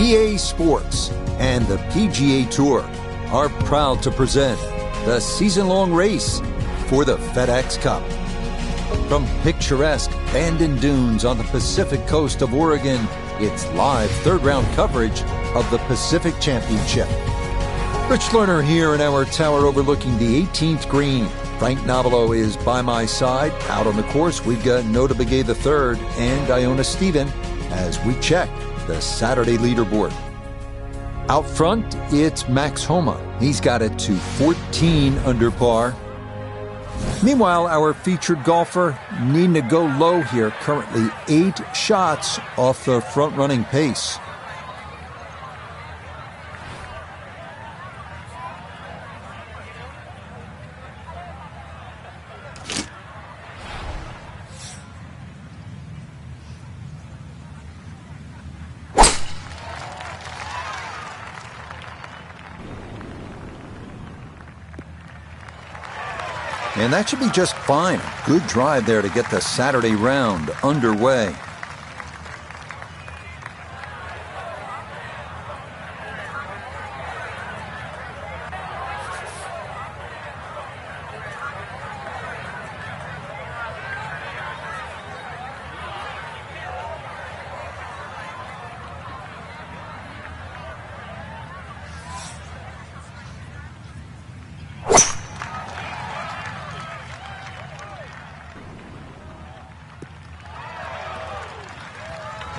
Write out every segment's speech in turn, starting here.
EA Sports and the PGA Tour are proud to present the season-long race for the FedEx Cup. From picturesque Bandon Dunes on the Pacific coast of Oregon, it's live third-round coverage of the Pacific Championship. Rich Lerner here in our tower overlooking the 18th green. Frank Nobilo is by my side. Out on the course, we've got Nota Begay III and Iona Stephen as we check the Saturday leaderboard. Out front, it's Max Homa. He's got it to 14 under par. Meanwhile, our featured golfer needing to go low here, currently 8 shots off the front-running pace. And that should be just fine. Good drive there to get the Saturday round underway.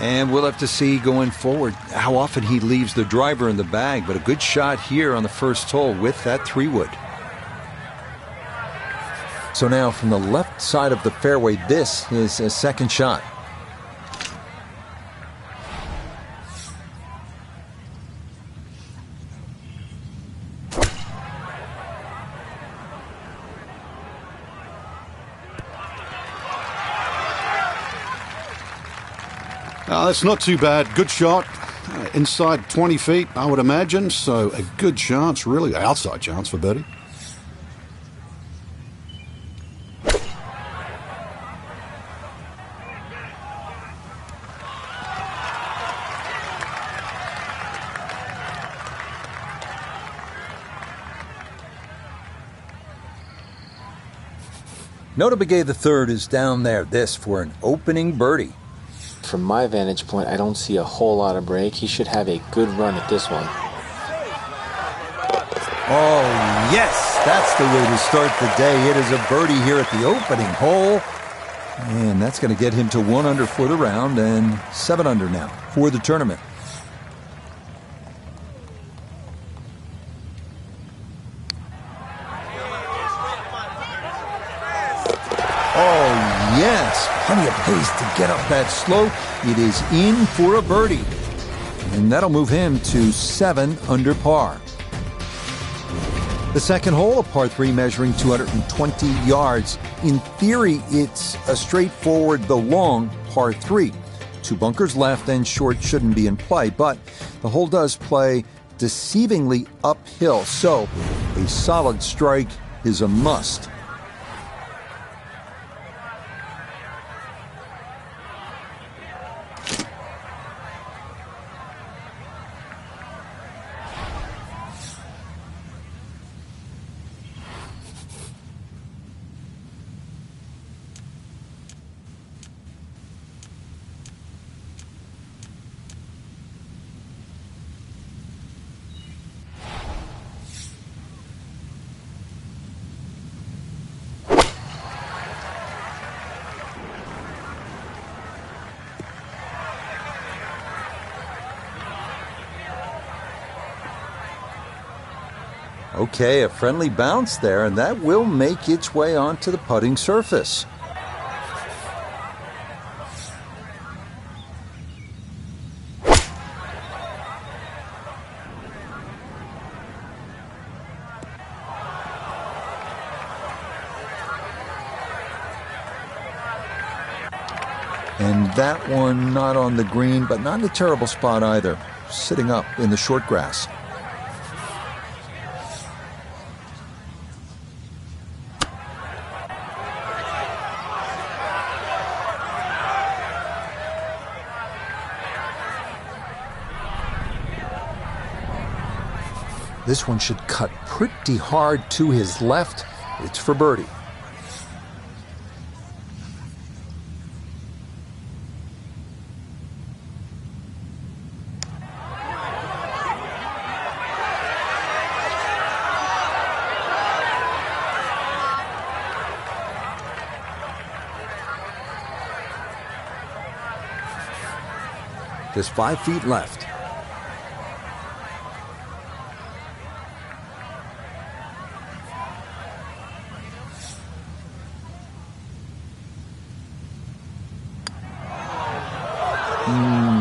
And we'll have to see going forward how often he leaves the driver in the bag. But a good shot here on the first hole with that 3-wood. So now from the left side of the fairway, this is a second shot. That's not too bad. Good shot. Inside 20 feet, I would imagine. So a good chance, really. Outside chance for birdie. Nota Begay III is down there. This for an opening birdie. From my vantage point, I don't see a whole lot of break. He should have a good run at this one. Oh, yes, that's the way to start the day. It is a birdie here at the opening hole. And that's going to get him to 1 under for the round and 7 under now for the tournament. Oh, yes, plenty of pace to get up that slope. It is in for a birdie. And that'll move him to 7 under par. The second hole, a par 3 measuring 220 yards. In theory, it's a straightforward, though long, par 3. 2 bunkers left and short shouldn't be in play, but the hole does play deceivingly uphill, so a solid strike is a must. Okay, a friendly bounce there, and that will make its way onto the putting surface. And that one not on the green, but not in a terrible spot either, sitting up in the short grass. This one should cut pretty hard to his left. It's for birdie. Just 5 feet left.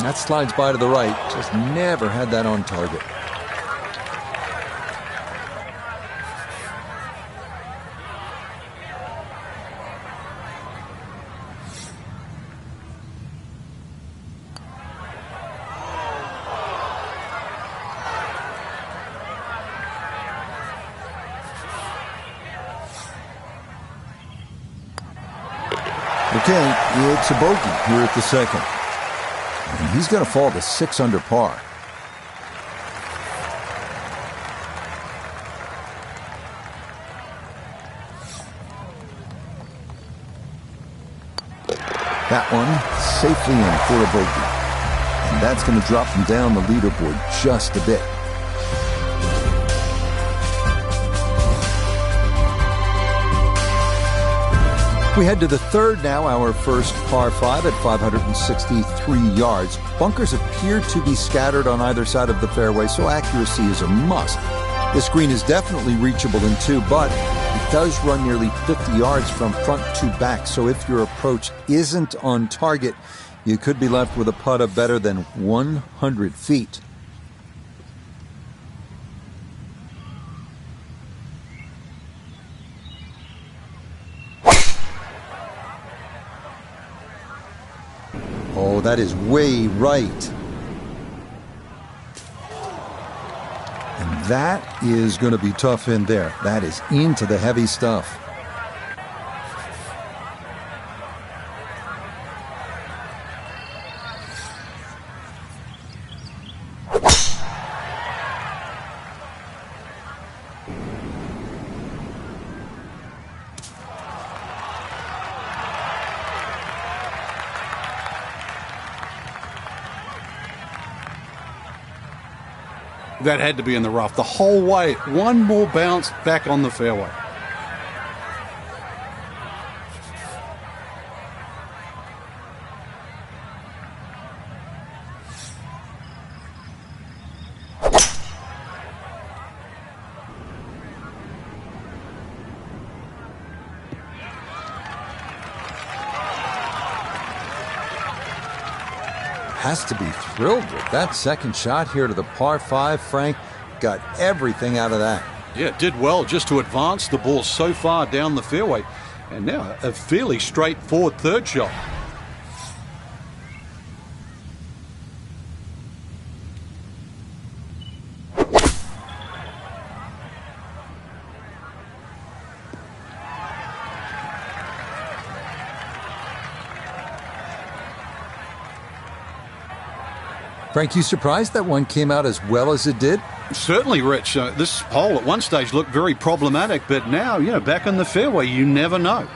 That slides by to the right. Just never had that on target. Okay, it's a bogey here at the second. And he's going to fall to 6 under par. That one safely in for a bogey. And that's going to drop him down the leaderboard just a bit. We head to the third now, our first par 5 at 563 yards. Bunkers appear to be scattered on either side of the fairway, so accuracy is a must. This green is definitely reachable in 2, but it does run nearly 50 yards from front to back, so if your approach isn't on target, you could be left with a putt of better than 100 feet. Oh, that is way right. And that is going to be tough in there. That is into the heavy stuff. That had to be in the rough the whole way. One more bounce back on the fairway. Has to be thrilled with that second shot here to the par 5. Frank got everything out of that. Yeah, did well just to advance the ball so far down the fairway. And now a fairly straightforward third shot. Frank, you surprised that one came out as well as it did? Certainly, Rich. This hole at one stage looked very problematic, but now, back in the fairway, you never know.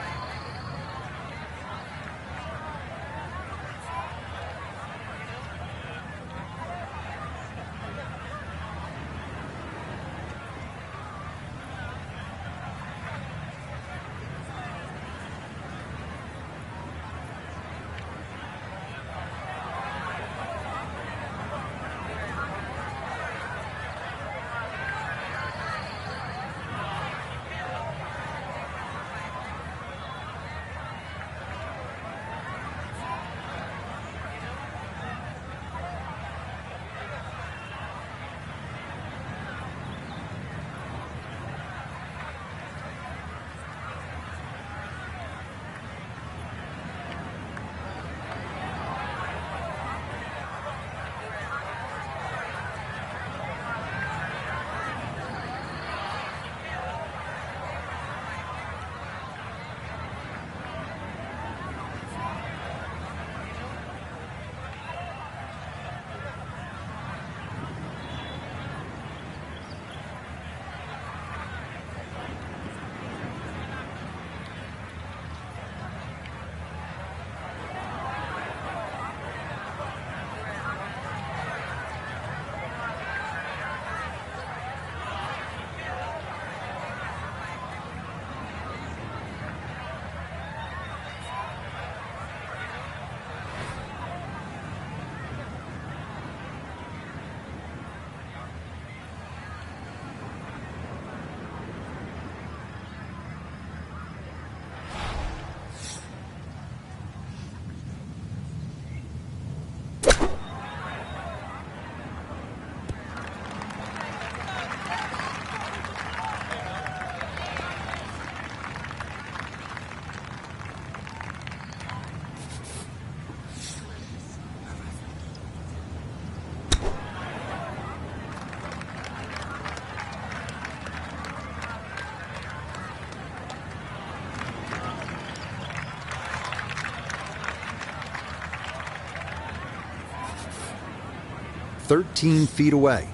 13 feet away.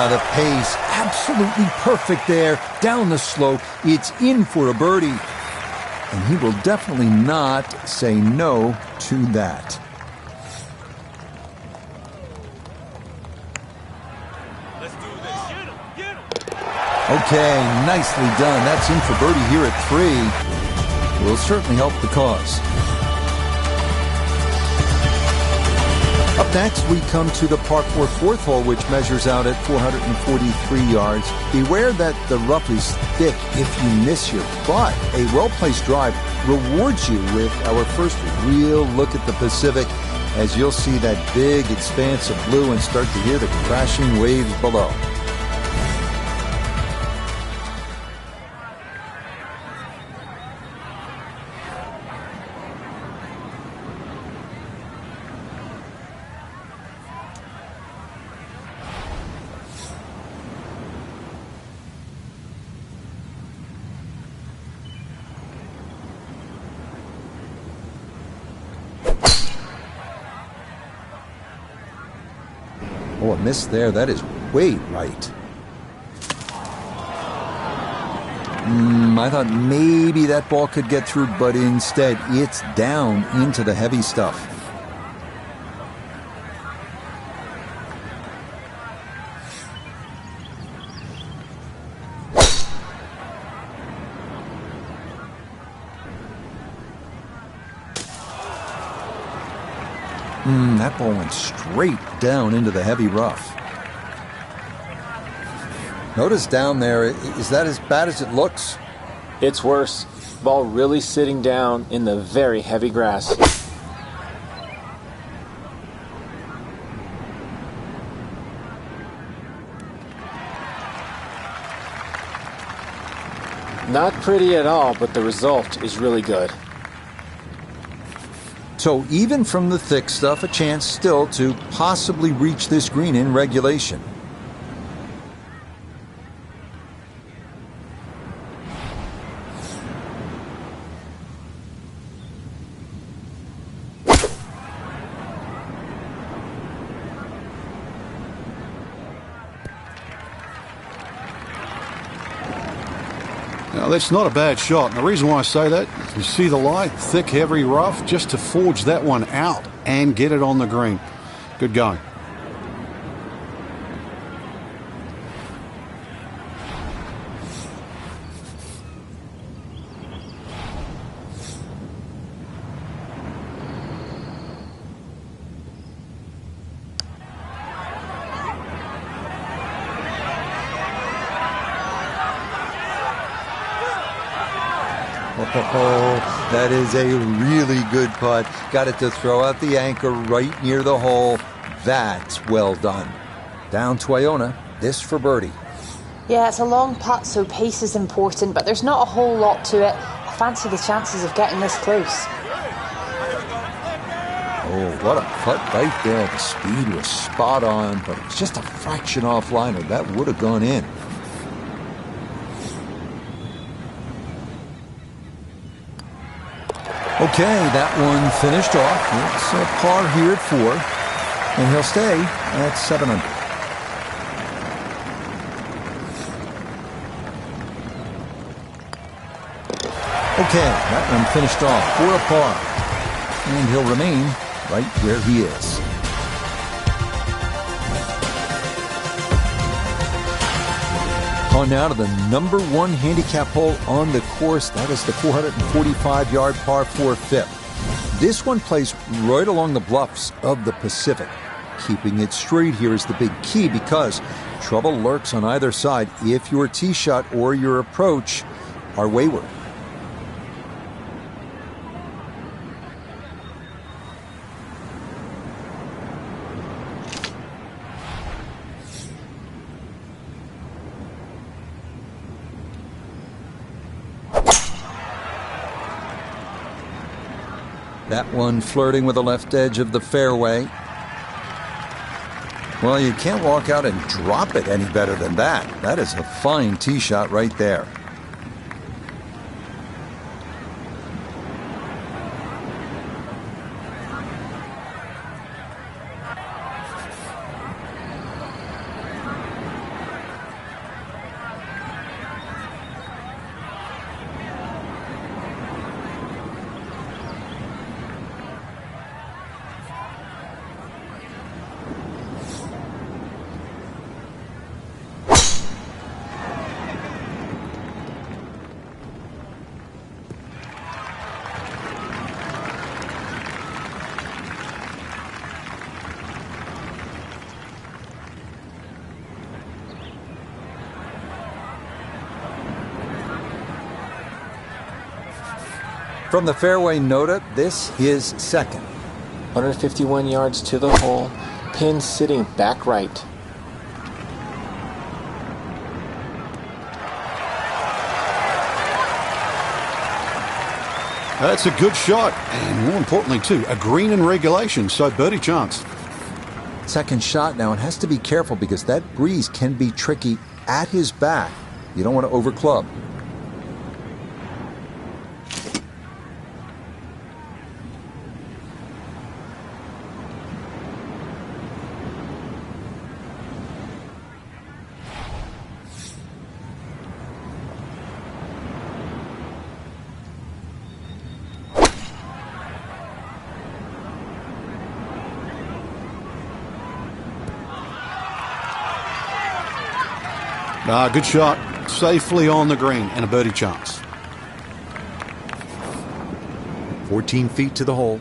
The pace, absolutely perfect there. Down the slope, it's in for a birdie. And he will definitely not say no to that. Okay, nicely done. That's in for birdie here at 3. Will certainly help the cause. Up next, we come to the par 4 fourth hole, which measures out at 443 yards. Beware that the rough is thick if you miss here, but a well-placed drive rewards you with our first real look at the Pacific, as you'll see that big expanse of blue and start to hear the crashing waves below. Oh, a miss there. That is way right. I thought maybe that ball could get through, but instead it's down into the heavy stuff. That ball went straight down into the heavy rough. Notice down there, is that as bad as it looks? It's worse. Ball really sitting down in the very heavy grass. Not pretty at all, but the result is really good. So even from the thick stuff, a chance still to possibly reach this green in regulation. Now, that's not a bad shot. And the reason why I say that, you see the light, thick, heavy rough, just to forge that one out and get it on the green. Good going. Oh, that is a really good putt. Got it to throw out the anchor right near the hole. That's well done. Down to Iona, this for birdie. Yeah, it's a long putt, so pace is important, but there's not a whole lot to it. I fancy the chances of getting this close. Oh, what a putt right there. The speed was spot on, but it's just a fraction offline, or that would have gone in. Okay, that one finished off. It's a par here at 4, and he'll stay at 7 under. Okay, that one finished off for a par, and he'll remain right where he is. On now to the number 1 handicap hole on the course. That is the 445-yard par 4 fifth. This one plays right along the bluffs of the Pacific. Keeping it straight here is the big key, because trouble lurks on either side if your tee shot or your approach are wayward. That one flirting with the left edge of the fairway. Well, you can't walk out and drop it any better than that. That is a fine tee shot right there. From the fairway nota, this is second. 151 yards to the hole. Pin sitting back right. That's a good shot, and more importantly too, a green in regulation, so birdie chance. Second shot now, and has to be careful because that breeze can be tricky at his back. You don't want to overclub. Good shot. Safely on the green and a birdie chance. 14 feet to the hole.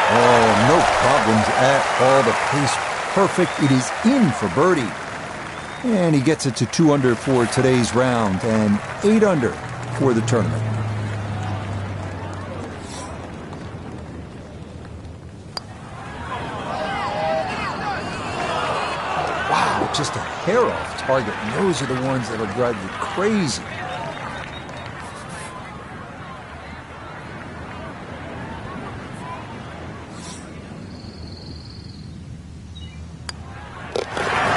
Oh, no problems at all. The pace perfect. It is in for birdie. And he gets it to 2 under for today's round and 8 under for the tournament. Just a hair off target, and those are the ones that'll drive you crazy.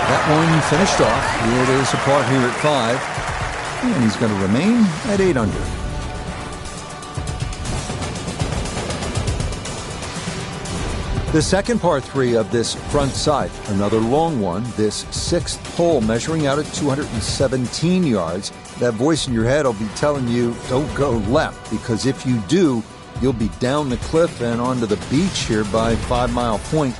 That one finished off. It is a par here at 5, and he's going to remain at 8 under. The second par 3 of this front side, another long one, this 6th hole measuring out at 217 yards. That voice in your head will be telling you, don't go left, because if you do, you'll be down the cliff and onto the beach here by 5 Mile Point.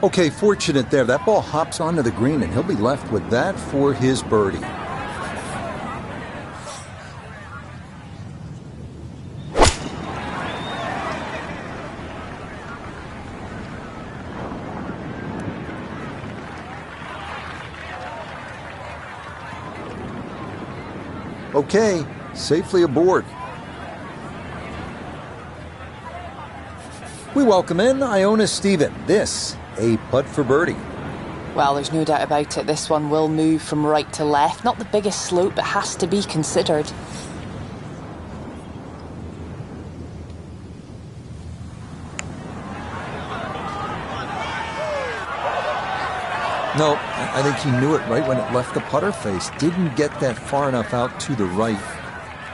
Okay, fortunate there. That ball hops onto the green, and he'll be left with that for his birdie. Okay, safely aboard. We welcome in Iona Stephen. This, a putt for birdie. Well, there's no doubt about it. This one will move from right to left. Not the biggest slope, but has to be considered. No, I think he knew it right when it left the putter face. Didn't get that far enough out to the right.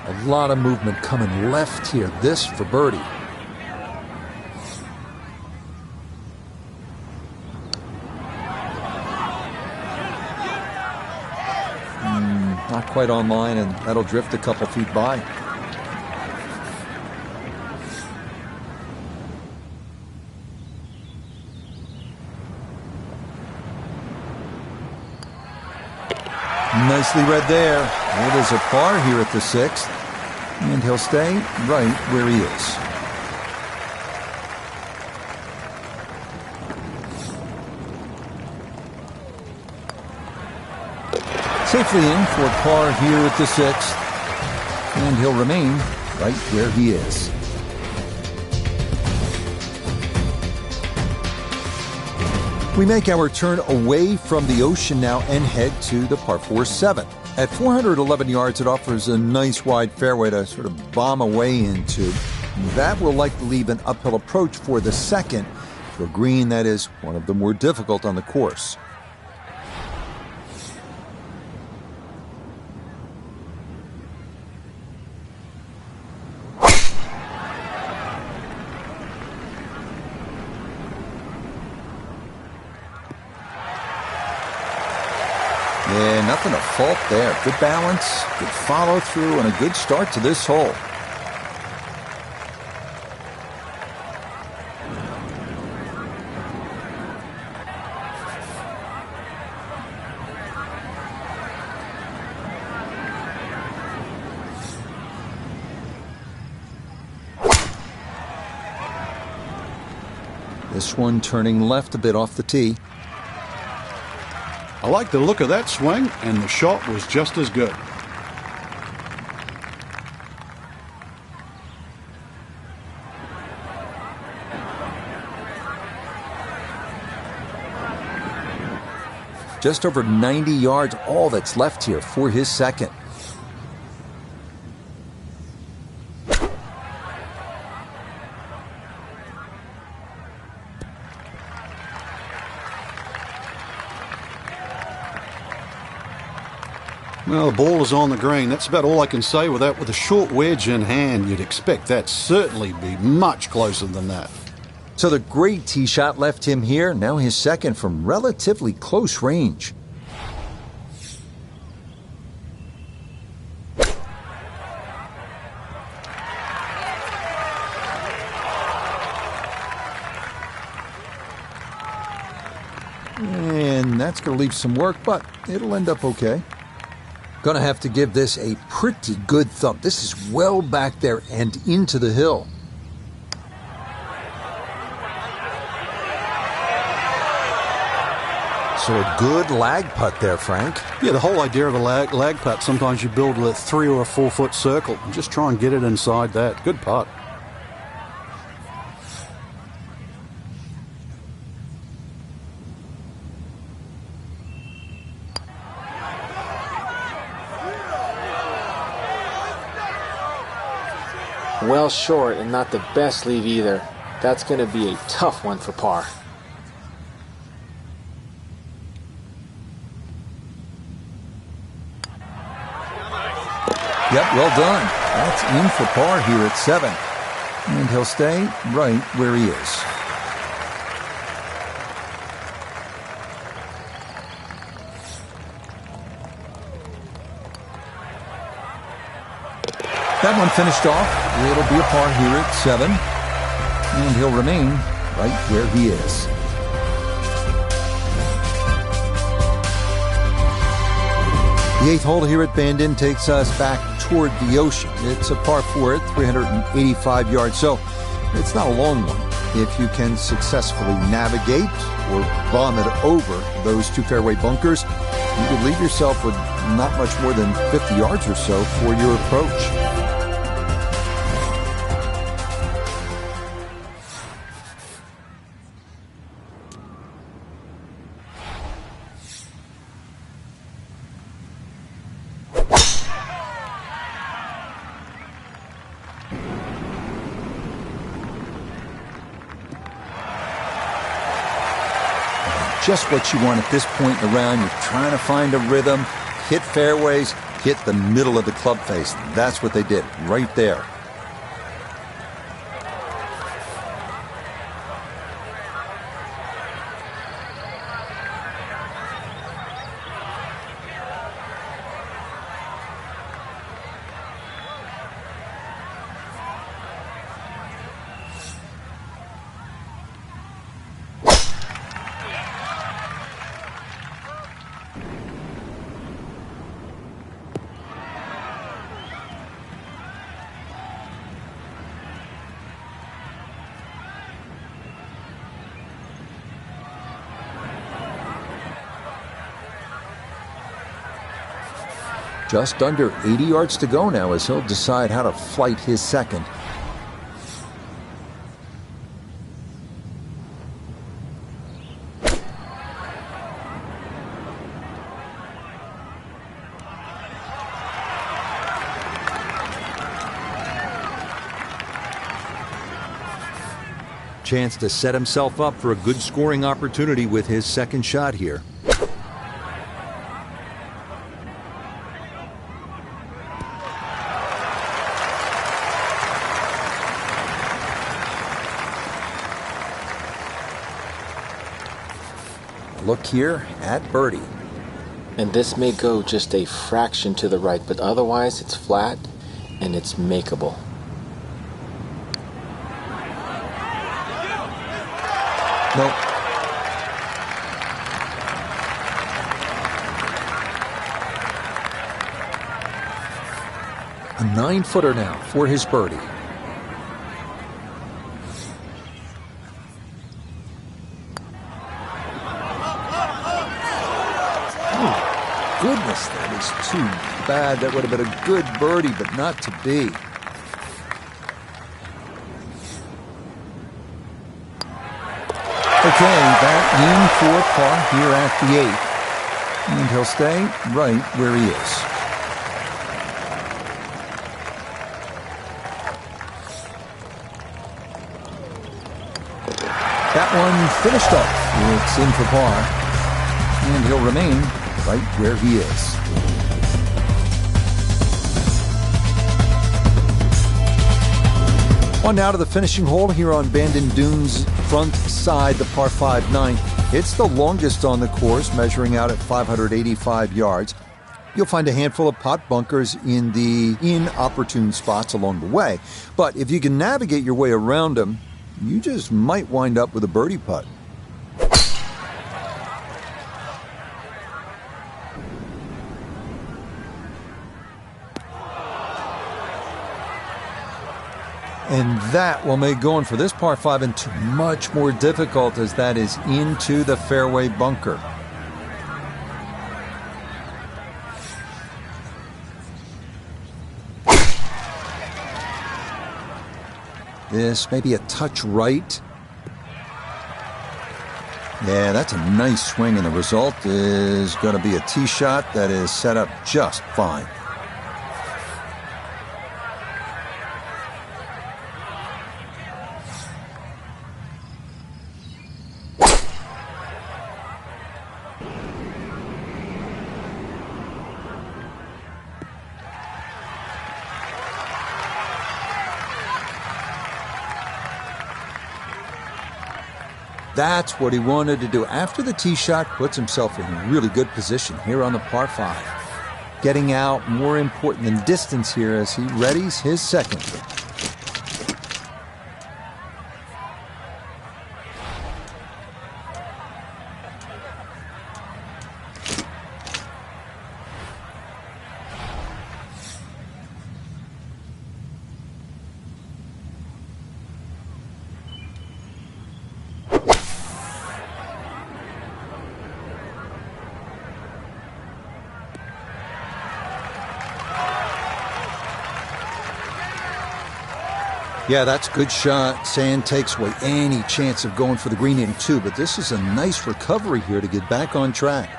A lot of movement coming left here. This for birdie. Not quite on line, and that'll drift a couple feet by. Nicely read there. It is a par here at the 6th, and he'll stay right where he is. Safely in for par here at the 6th, and he'll remain right where he is. We make our turn away from the ocean now and head to the par 4 7. At 411 yards, it offers a nice wide fairway to sort of bomb away into. That will likely leave an uphill approach for the second, to a green that is one of the more difficult on the course. Yeah, nothing to fault there. Good balance, good follow through, and a good start to this hole. This one turning left a bit off the tee. I like the look of that swing, and the shot was just as good. Just over 90 yards, all that's left here for his second. Well, the ball is on the green. That's about all I can say with that. With a short wedge in hand, you'd expect that certainly be much closer than that. So the great tee shot left him here. Now his second from relatively close range. And that's going to leave some work, but it'll end up okay. Gonna have to give this a pretty good thump. This is well back there and into the hill. So a good lag putt there, Frank. Yeah, the whole idea of a lag putt, sometimes you build a 3 or a 4 foot circle and just try and get it inside that. Good putt. Well short and not the best lead either. That's going to be a tough one for par. Yep, well done. That's in for par here at 7. And he'll stay right where he is. That one finished off. It'll be a par here at 7. And he'll remain right where he is. The 8th hole here at Bandon takes us back toward the ocean. It's a par 4 at 385 yards, so it's not a long one. If you can successfully navigate or vomit over those 2 fairway bunkers, you could leave yourself with not much more than 50 yards or so for your approach. Just what you want at this point in the round. You're trying to find a rhythm, hit fairways, hit the middle of the club face. That's what they did right there. Just under 80 yards to go now as he'll decide how to flight his second. Chance to set himself up for a good scoring opportunity with his second shot here. Look here at birdie. And this may go just a fraction to the right, but otherwise it's flat and it's makeable. Nope. A 9-footer now for his birdie. Goodness, that is too bad. That would have been a good birdie, but not to be. Okay, back in for par here at the 8th. And he'll stay right where he is. That one finished up. It's in for par. And he'll remain right where he is. On now to the finishing hole here on Bandon Dunes' front side, the par 5 9th. It's the longest on the course, measuring out at 585 yards. You'll find a handful of pot bunkers in the inopportune spots along the way. But if you can navigate your way around them, you just might wind up with a birdie putt. And that will make going for this par 5 into much more difficult, as that is into the fairway bunker. This may be a touch right. Yeah, that's a nice swing, and the result is going to be a tee shot that is set up just fine. That's what he wanted to do. After the tee shot, puts himself in really good position here on the par 5. Getting out more important than distance here as he readies his second. Yeah, that's a good shot. Sand takes away any chance of going for the green in two, but this is a nice recovery here to get back on track.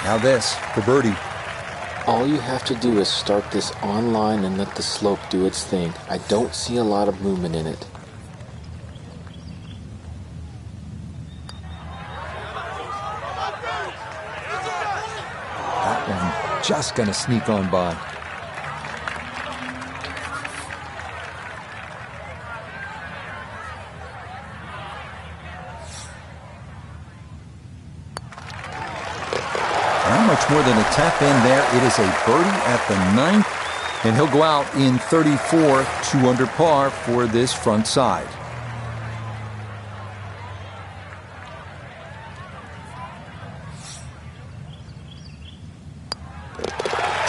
Now this for birdie. All you have to do is start this on line and let the slope do its thing. I don't see a lot of movement in it. That one just going to sneak on by. Not much more than a tap in there. It is a birdie at the 9th, and he'll go out in 34, 2 under par for this front side.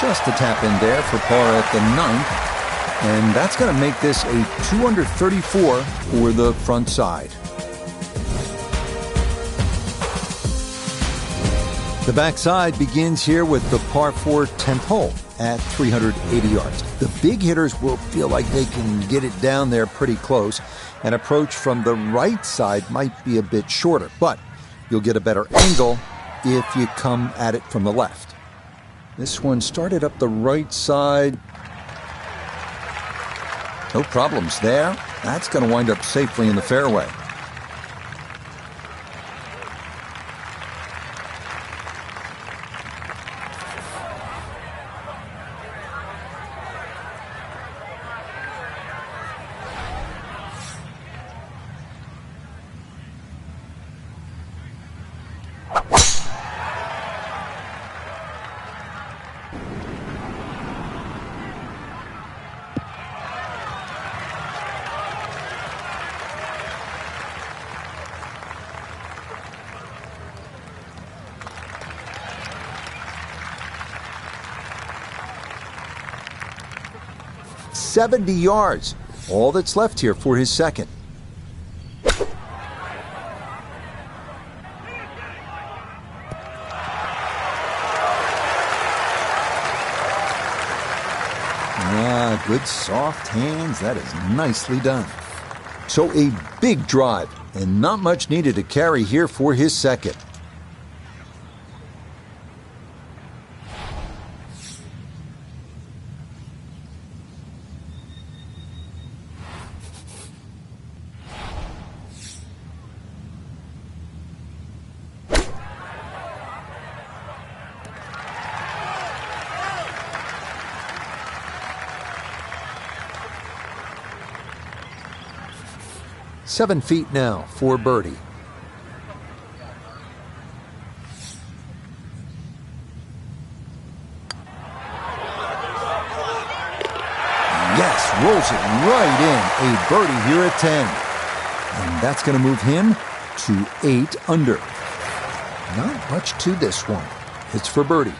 Just a tap in there for par at the 9th, and that's going to make this a 2 under 34 for the front side. The backside begins here with the par 4 10th hole at 380 yards. The big hitters will feel like they can get it down there pretty close. An approach from the right side might be a bit shorter, but you'll get a better angle if you come at it from the left. This one started up the right side. No problems there. That's going to wind up safely in the fairway. $70 yards. All that's left here for his second. Good soft hands. That is nicely done. So a big drive and not much needed to carry here for his second. Seven feet now for birdie. Yes, rolls it right in. A birdie here at 10. And that's going to move him to 8 under. Not much to this one. It's for birdie.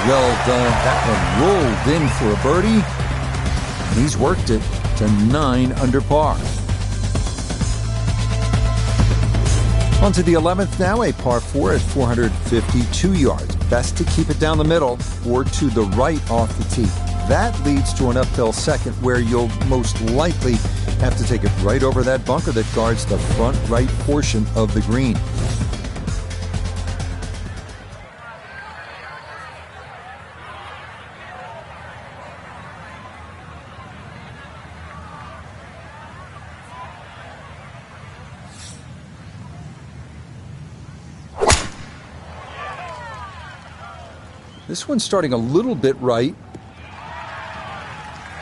Well done. That one rolled in for a birdie. And he's worked it to 9 under par. On to the 11th now, a par 4 at 452 yards. Best to keep it down the middle or to the right off the tee. That leads to an uphill second where you'll most likely have to take it right over that bunker that guards the front right portion of the green. This one's starting a little bit right.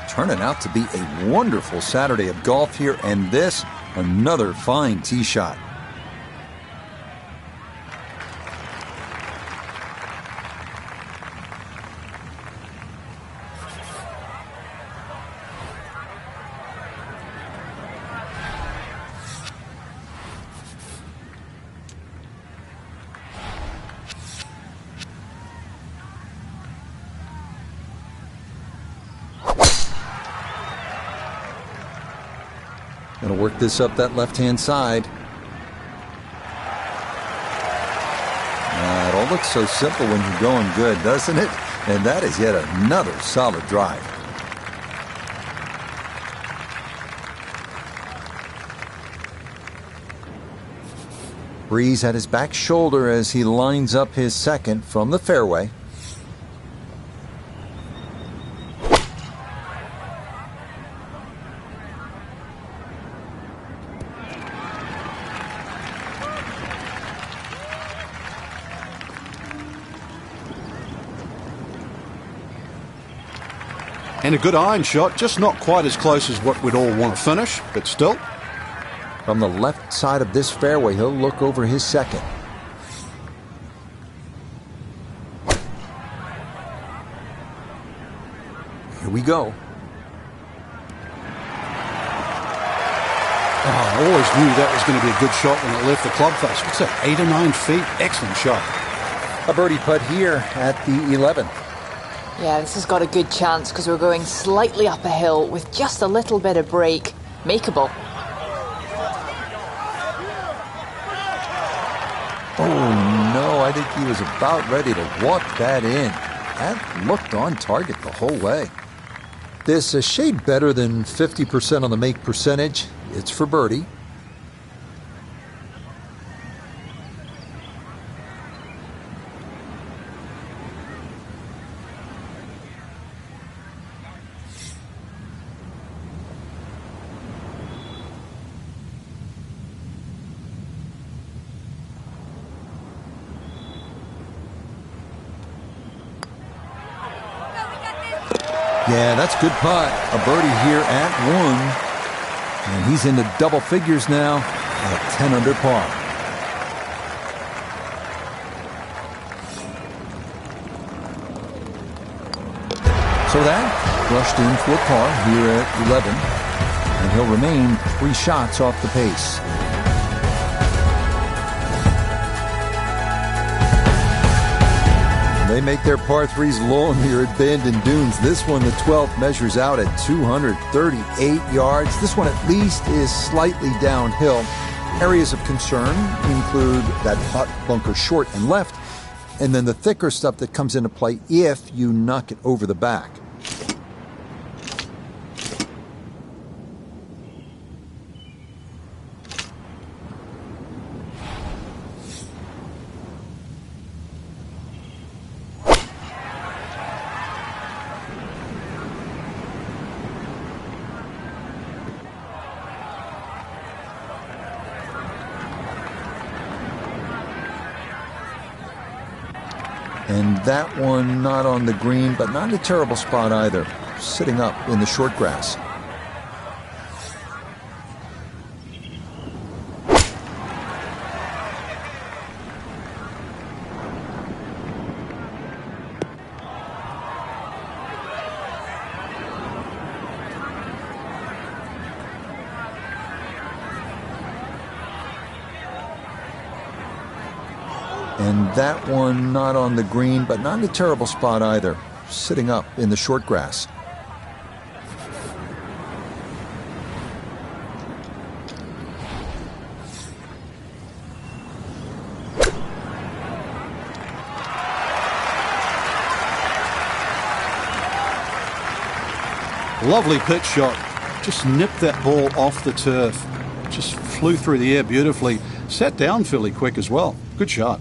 Turning out to be a wonderful Saturday of golf here, and this, another fine tee shot. Gonna work this up that left-hand side. It all looks so simple when you're going good, doesn't it? And that is yet another solid drive. Breeze at his back shoulder as he lines up his second from the fairway. And a good iron shot, just not quite as close as what we'd all want to finish, but still. From the left side of this fairway, he'll look over his second. Here we go. I always knew that was going to be a good shot when it left the club face. What's that, 8 or 9 feet? Excellent shot. A birdie putt here at the 11th. Yeah, this has got a good chance because we're going slightly up a hill with just a little bit of break. Makeable. Oh no, I think he was about ready to walk that in. That looked on target the whole way. This a shade better than 50% on the make percentage. It's for birdie. Yeah, that's good putt. A birdie here at 1. And he's into double figures now at 10 under par. So that brushed in for par here at 11. And he'll remain 3 shots off the pace. They make their par 3s long here at Bandon Dunes. This one, the 12th, measures out at 238 yards. This one at least is slightly downhill. Areas of concern include that hot bunker short and left, and then the thicker stuff that comes into play if you knock it over the back. And that one not on the green, but not in a terrible spot either. Sitting up in the short grass. And that one not on the green, but not in a terrible spot either. Sitting up in the short grass. Lovely pitch shot. Just nipped that ball off the turf. Just flew through the air beautifully. Sat down fairly quick as well. Good shot.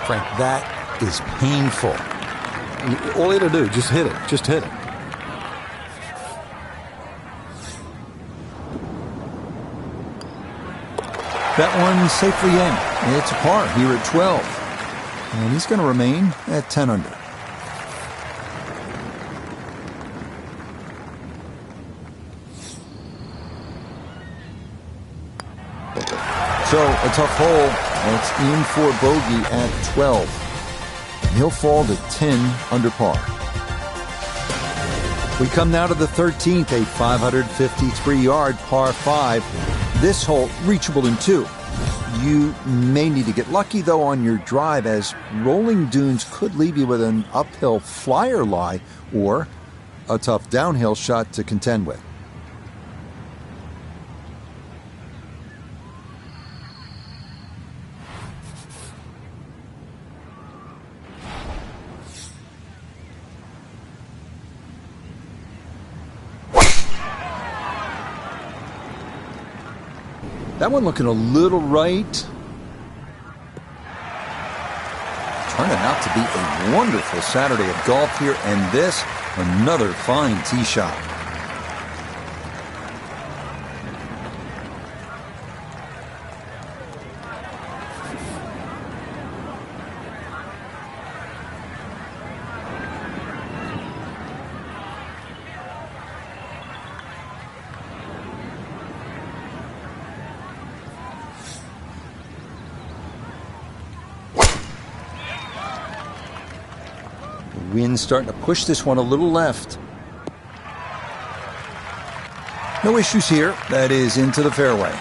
Frank, that is painful. All you had to do, just hit it. Just hit it. That one safely in. It's a par here at 12. And he's going to remain at 10 under. So, a tough hole. That's in for bogey at 12. And he'll fall to 10 under par. We come now to the 13th, a 553-yard par 5. This hole reachable in 2. You may need to get lucky, though, on your drive, as rolling dunes could leave you with an uphill flyer lie or a tough downhill shot to contend with. That one looking a little right. Turning out to be a wonderful Saturday of golf here, and this, another fine tee shot. Wind starting to push this one a little left. No issues here. That is into the fairway.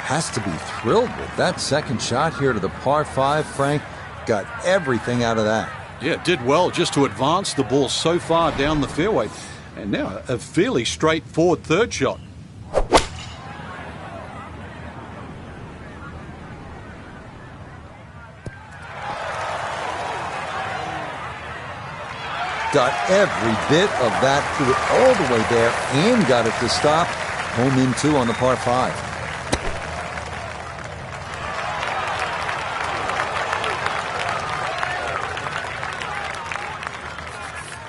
Has to be thrilled with that second shot here to the par 5. Frank got everything out of that. Yeah, did well just to advance the ball so far down the fairway. And now a fairly straightforward third shot. Got every bit of that, threw it all the way there and got it to stop. Home in 2 on the par 5.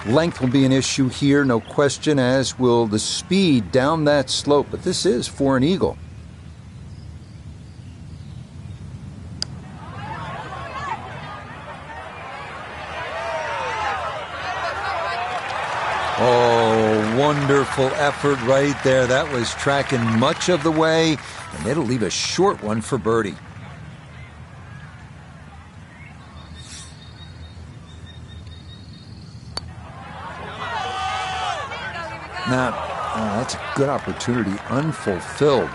Length will be an issue here, no question, as will the speed down that slope. But this is for an eagle. Oh, wonderful effort right there. That was tracking much of the way, and it'll leave a short one for birdie. Now, that's a good opportunity unfulfilled.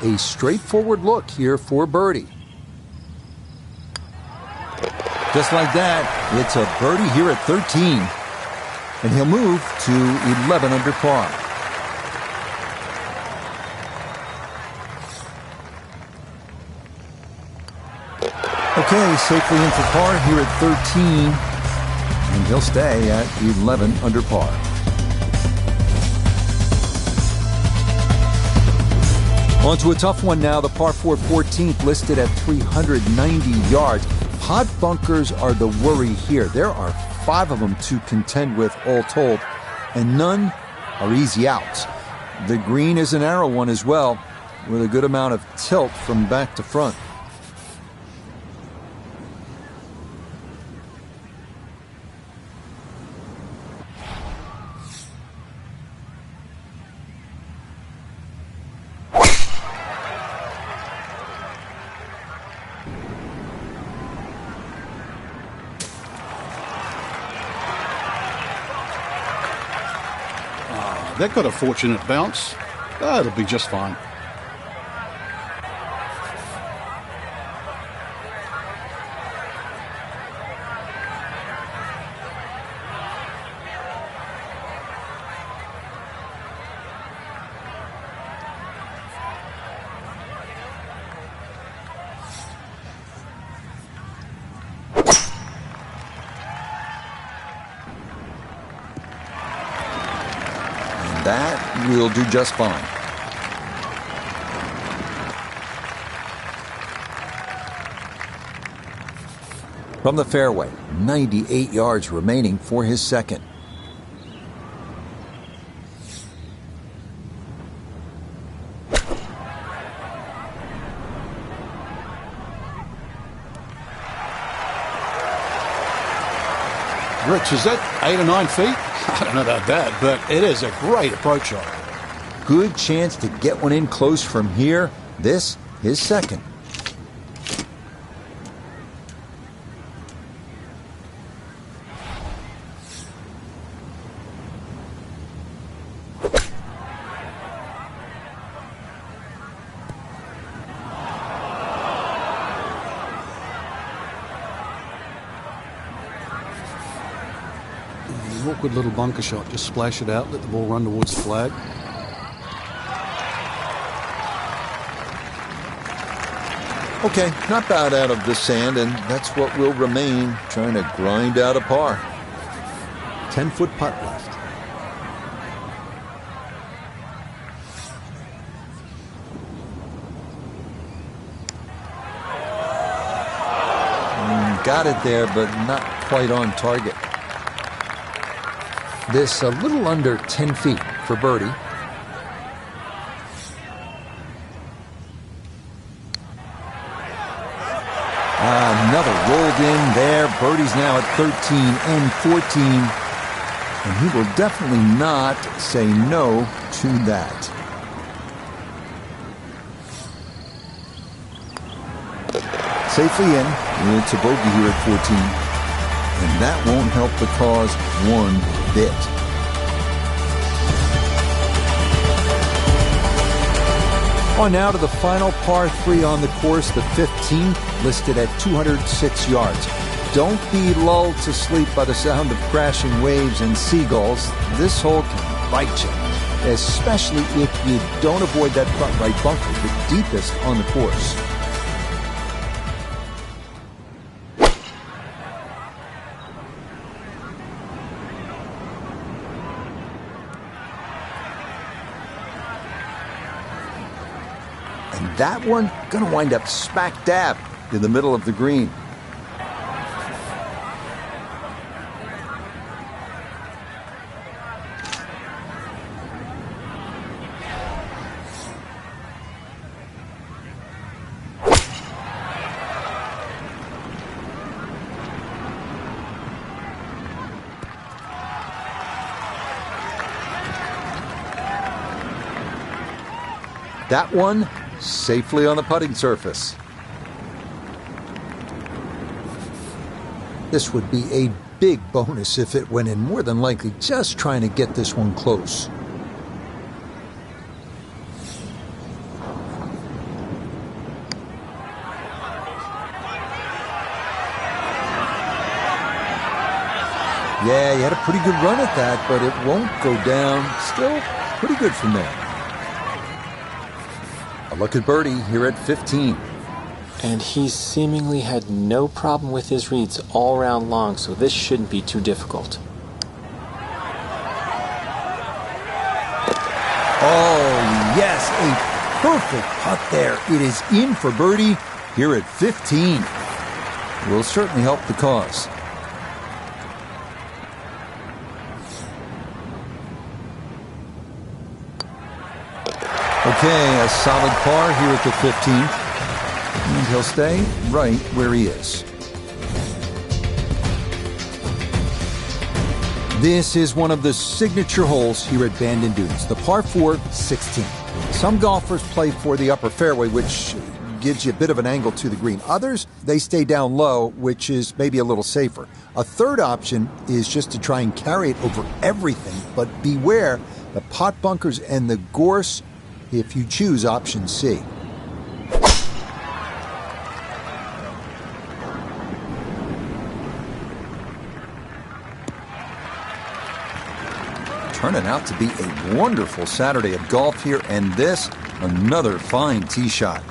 A straightforward look here for birdie. Just like that, it's a birdie here at 13. And he'll move to 11 under par. Okay, safely in for par here at 13. And he'll stay at 11 under par. On to a tough one now, the par 4 14th, listed at 390 yards. Pot bunkers are the worry here. There are 5 of them to contend with all told, and none are easy outs. The green is a narrow one as well, with a good amount of tilt from back to front. That got a fortunate bounce. It'll be just fine. That will do just fine. From the fairway, 98 yards remaining for his second. Rich, is that 8 or 9 feet? I don't know about that, but it is a great approach shot. Good chance to get one in close from here. This, his second. Awkward little bunker shot. Just splash it out, let the ball run towards the flag. Okay, not bad out of the sand, and that's what will remain, trying to grind out a par. 10-foot putt left. Got it there, but not quite on target. This a little under 10 feet for birdie. Another rolled in there. Birdie's now at 13 and 14. And he will definitely not say no to that. Safely in. It's a bogey here at 14. And that won't help the cause one bit. On now to the final par 3 on the course, the 15th, listed at 206 yards. Don't be lulled to sleep by the sound of crashing waves and seagulls. This hole can bite you, especially if you don't avoid that front right bunker, the deepest on the course. And that one going to wind up smack dab in the middle of the green. That one safely on the putting surface. This would be a big bonus if it went in, more than likely just trying to get this one close. Yeah, he had a pretty good run at that, but it won't go down. Still pretty good from there. A look at birdie here at 15. And he seemingly had no problem with his reads all round long, so this shouldn't be too difficult. Oh, yes, a perfect putt there. It is in for birdie here at 15. Will certainly help the cause. Okay, a solid par here at the 15th. And he'll stay right where he is. This is one of the signature holes here at Bandon Dunes, the par 4 16. Some golfers play for the upper fairway, which gives you a bit of an angle to the green. Others, they stay down low, which is maybe a little safer. A third option is just to try and carry it over everything, but beware the pot bunkers, and the gorse if you choose option C. Turning out to be a wonderful Saturday of golf here, and this, another fine tee shot.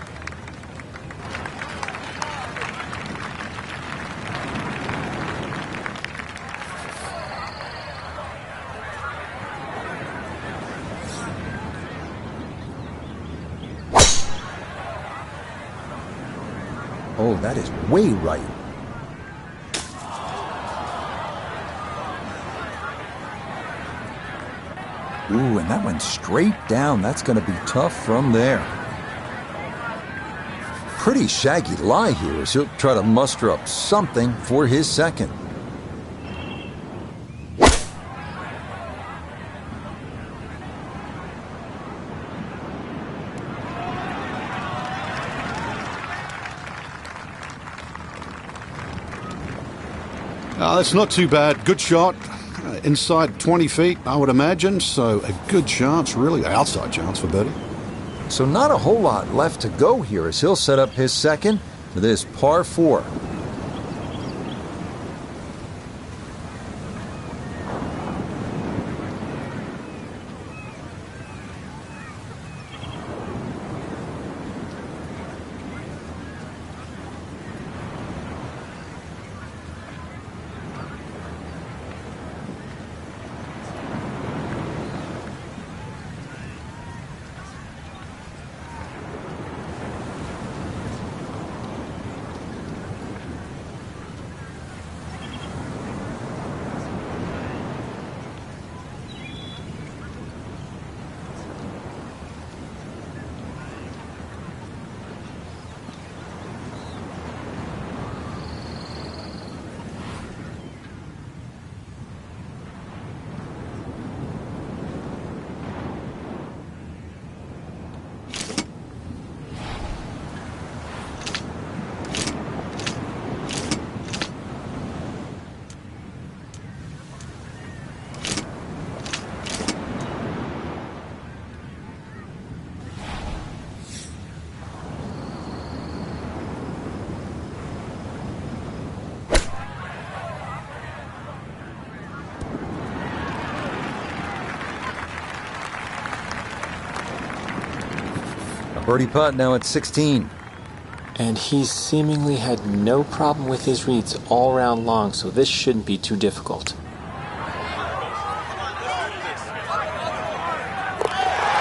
Oh, that is way right. Ooh, and that went straight down. That's going to be tough from there. Pretty shaggy lie here as he'll try to muster up something for his second. That's not too bad. Good shot. Inside 20 feet, I would imagine. So a good chance, really outside chance for birdie. So not a whole lot left to go here as he'll set up his second for this par 4. Birdie putt now at 16. And he seemingly had no problem with his reads all round long, so this shouldn't be too difficult.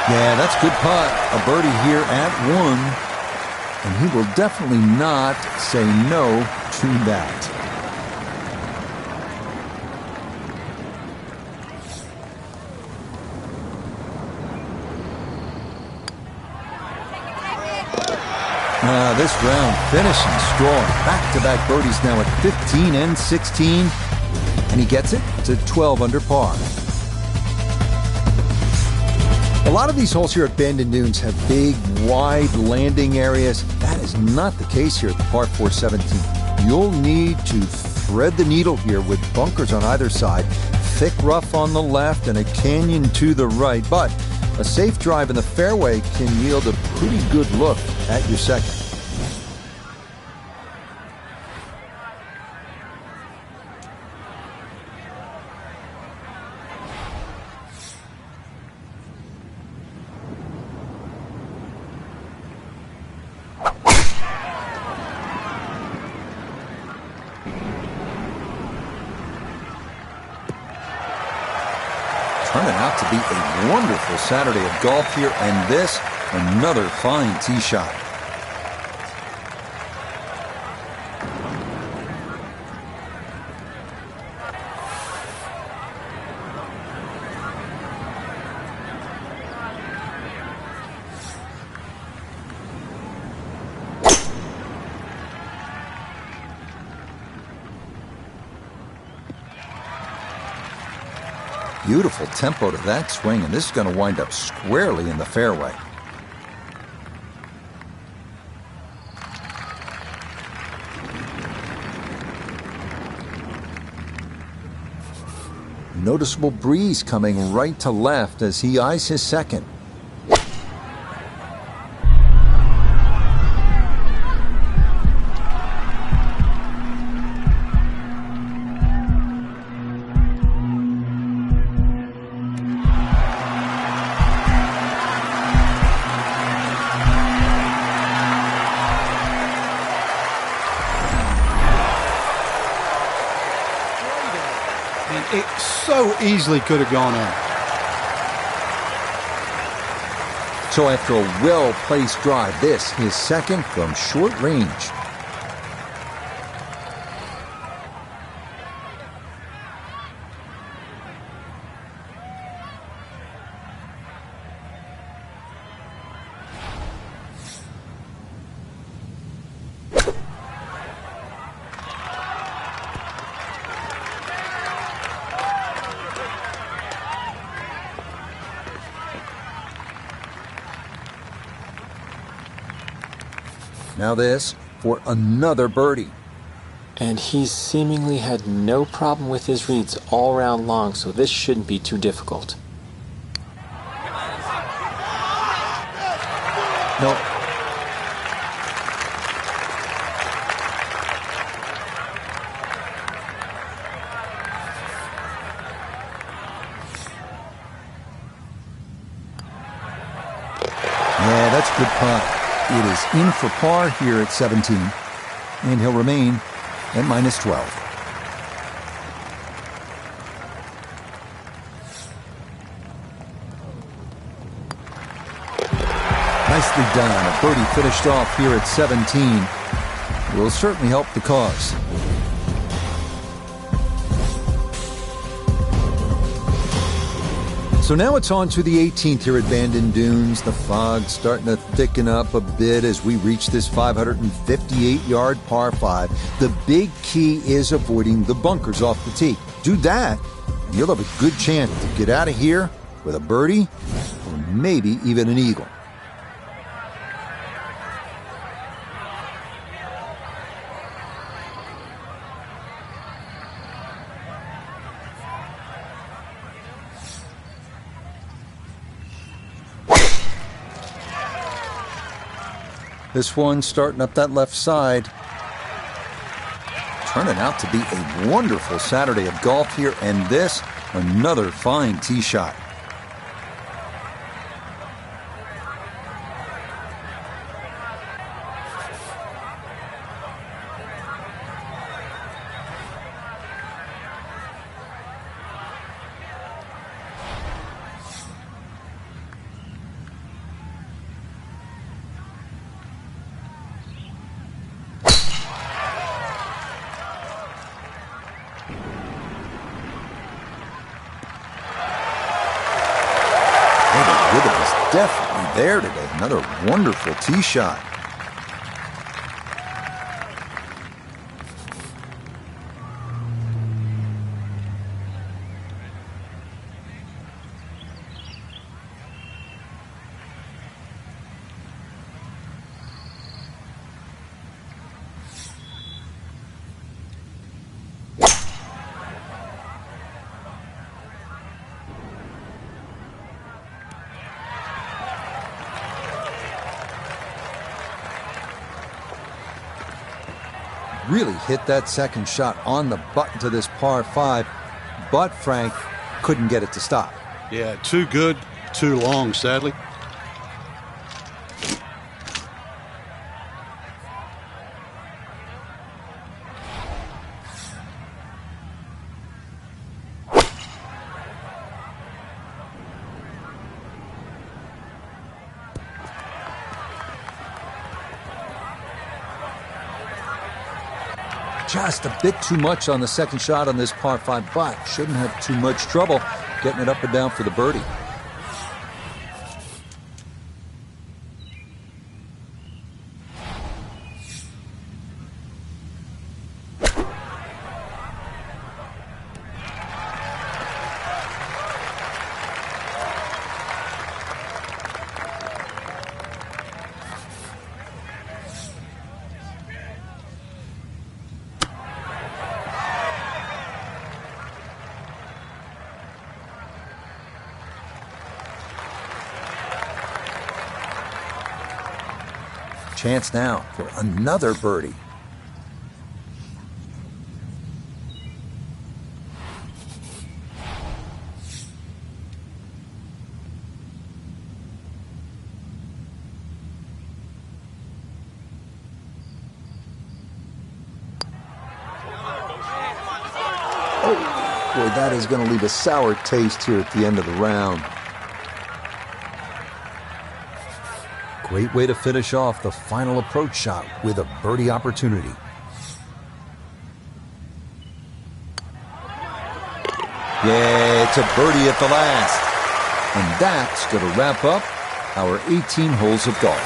Yeah, that's good putt. A birdie here at 1. And he will definitely not say no to that. This round finishing strong. Back-to-back birdies now at 15 and 16. And he gets it to 12 under par. A lot of these holes here at Bandon Dunes have big, wide landing areas. That is not the case here at the par 4 17. You'll need to thread the needle here with bunkers on either side, thick rough on the left, and a canyon to the right. But a safe drive in the fairway can yield a pretty good look at your second. Turning out to be a wonderful Saturday of golf here, and this, another fine tee shot. Beautiful tempo to that swing, and this is going to wind up squarely in the fairway. noticeable breeze coming right to left as he eyes his second. It so easily could have gone out. So after a well-placed drive, this is second from short range. Now this for another birdie. And he's seemingly had no problem with his reads all round long, so this shouldn't be too difficult. No. Yeah, that's a good putt. It is in for par here at 17, and he'll remain at minus 12. Nicely done. A birdie finished off here at 17 will certainly help the cause. So now it's on to the 18th here at Bandon Dunes. The fog's starting to thicken up a bit as we reach this 558-yard par 5. The big key is avoiding the bunkers off the tee. Do that, and you'll have a good chance to get out of here with a birdie or maybe even an eagle. This one starting up that left side. Turning out to be a wonderful Saturday of golf here, and this, another fine tee shot. Definitely there today. Another wonderful tee shot. Really hit that second shot on the button to this par 5, but Frank couldn't get it to stop. Yeah, too good, too long, sadly. Just a bit too much on the second shot on this par 5, but shouldn't have too much trouble getting it up and down for the birdie. Chance now for another birdie. Boy, that is going to leave a sour taste here at the end of the round. Great way to finish off the final approach shot with a birdie opportunity. Yeah, it's a birdie at the last. And that's going to wrap up our 18 holes of golf.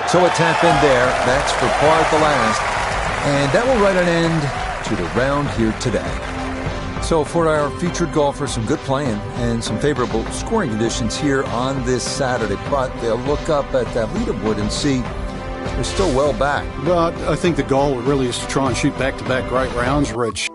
So a tap in there, that's for par at the last, and that will write an end to the round here today. So for our featured golfers, some good playing and some favorable scoring conditions here on this Saturday, but they'll look up at that leaderboard and see they're still well back. But I think the goal really is to try and shoot back-to-back great rounds, Rich.